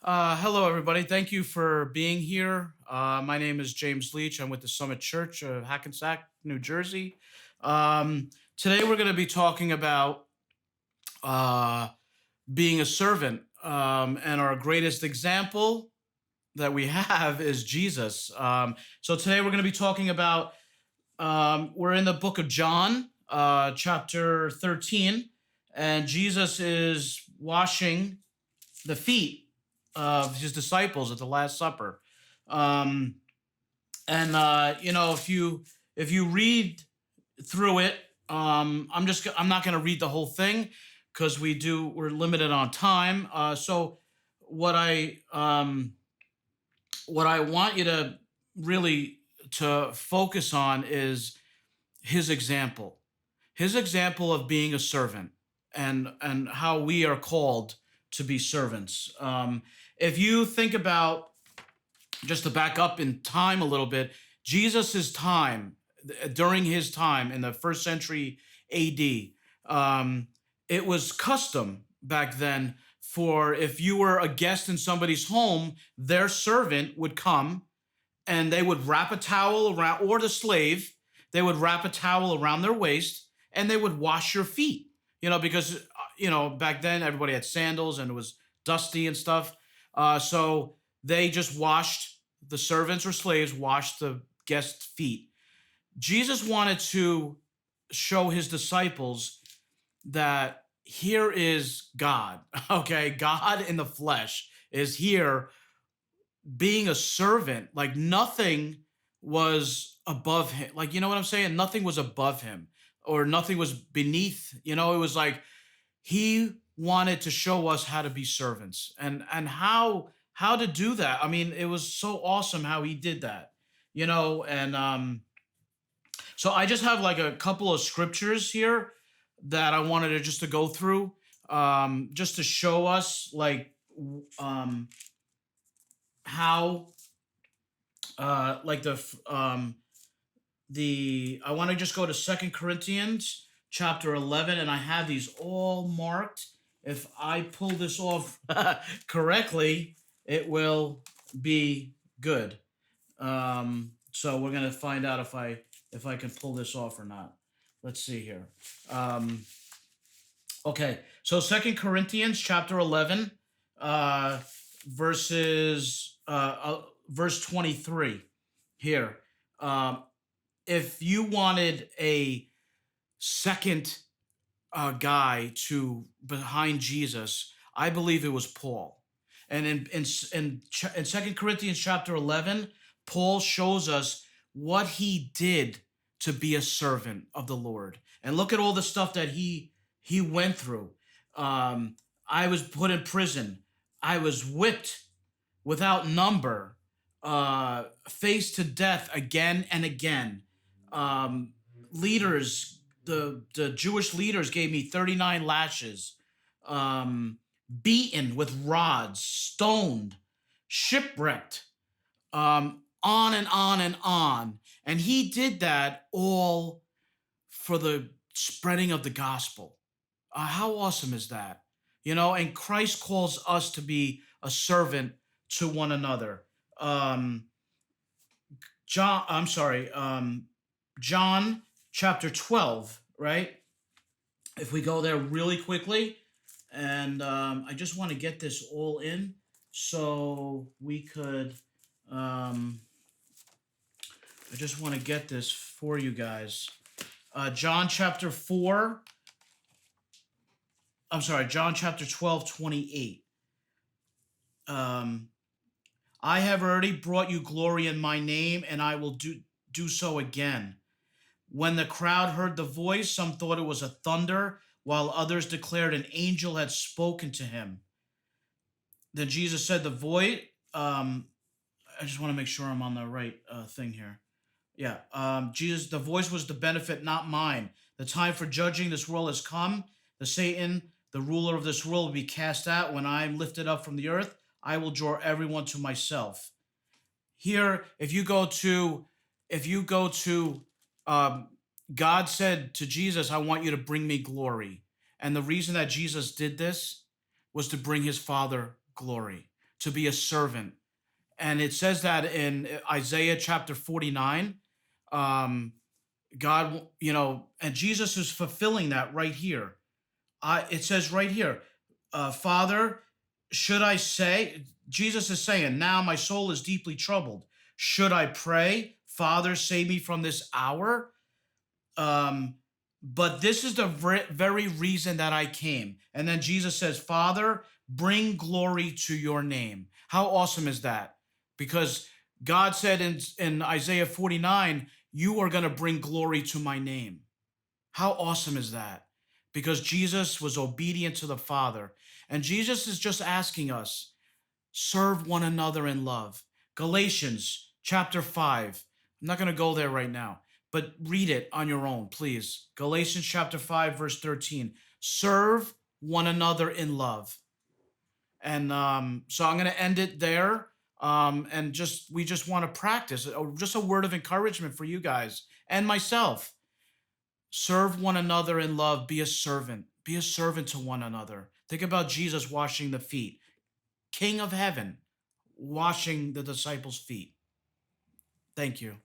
Hello, everybody. Thank you for being here. My name is James Leach. I'm with the Summit Church of Hackensack, New Jersey. Today, we're going to be talking about uh, being a servant. And our greatest example that we have is Jesus. So, today, we're going to be talking about, we're in the book of John, chapter 13, and Jesus is washing the feet of his disciples at the Last Supper. Um, and if you read through it, I'm not going to read the whole thing because we're limited on time. So what I what I want you to really to focus on is his example, his example of being a servant, and how we are called to be servants. If you think about, just to back up in time a little bit, Jesus's time, during his time in the first century AD, it was custom back then for, if you were a guest in somebody's home, their servant would come and they would wrap a towel around, or the slave, they would wrap a towel around their waist and they would wash your feet. Because back then everybody had sandals and it was dusty and stuff. So they just washed, the servants or slaves washed the guests' feet. Jesus wanted to show his disciples that here is God. Okay, God in the flesh is here being a servant. Like, nothing was above him. Like, you know what I'm saying? Nothing was above him or nothing was beneath. It was like he wanted to show us how to be servants, and how to do that. I mean, it was so awesome how he did that. And so I just have like a couple of scriptures here that I wanted to just to go through, just to show us, like, um how, like, the I want to just go to Second Corinthians chapter 11, and I have these all marked. If I pull this off correctly, it will be good. So we're gonna find out if I can pull this off or not. Let's see here. Um, okay, so Second Corinthians chapter 11, uh, verse 23 here. Um, if you wanted a second guy to behind Jesus, I believe it was Paul. And in Second Corinthians chapter 11, Paul shows us what he did to be a servant of the Lord. And look at all the stuff that he went through. Um, I was put in prison. I was whipped without number, faced to death again and again. Um, leaders, the Jewish leaders gave me 39 lashes, um, beaten with rods, stoned, shipwrecked, on and on and on. And he did that all for the spreading of the gospel. How awesome is that? And Christ calls us to be a servant to one another. Um, John chapter 12, right? If we go there really quickly, and I just want to get this all in so we could, um, I just want to get this for you guys. John chapter 4, John chapter 12, 28. Um, I have already brought you glory in my name, and I will do so again. When the crowd heard the voice, some thought it was a thunder, while others declared an angel had spoken to him. Then Jesus said, "The voice." I just want to make sure I'm on the right thing here. Yeah. Jesus, the voice was the benefit, not mine. The time for judging this world has come. The Satan, the ruler of this world, will be cast out. When I am lifted up from the earth, I will draw everyone to myself. Here, if you go to, um, God said to Jesus, "I want you to bring me glory." And the reason that Jesus did this was to bring his Father glory. to be a servant. And it says that in Isaiah chapter 49. Um, God, and Jesus is fulfilling that right here. It says right here, Father, should I say, Jesus is saying, now my soul is deeply troubled. Should I pray, Father, save me from this hour? Um, but this is the very reason that I came. And then Jesus says, Father, bring glory to your name. How awesome is that? Because God said in Isaiah 49, you are going to bring glory to my name. How awesome is that? Because Jesus was obedient to the Father. And Jesus is just asking us, serve one another in love. Galatians chapter 5. I'm not going to go there right now, but read it on your own, please. Galatians chapter 5, verse 13. Serve one another in love. And so I'm going to end it there. And we just want to practice. Just a word of encouragement for you guys and myself. Serve one another in love. Be a servant. Be a servant to one another. Think about Jesus washing the feet. King of heaven, washing the disciples' feet. Thank you.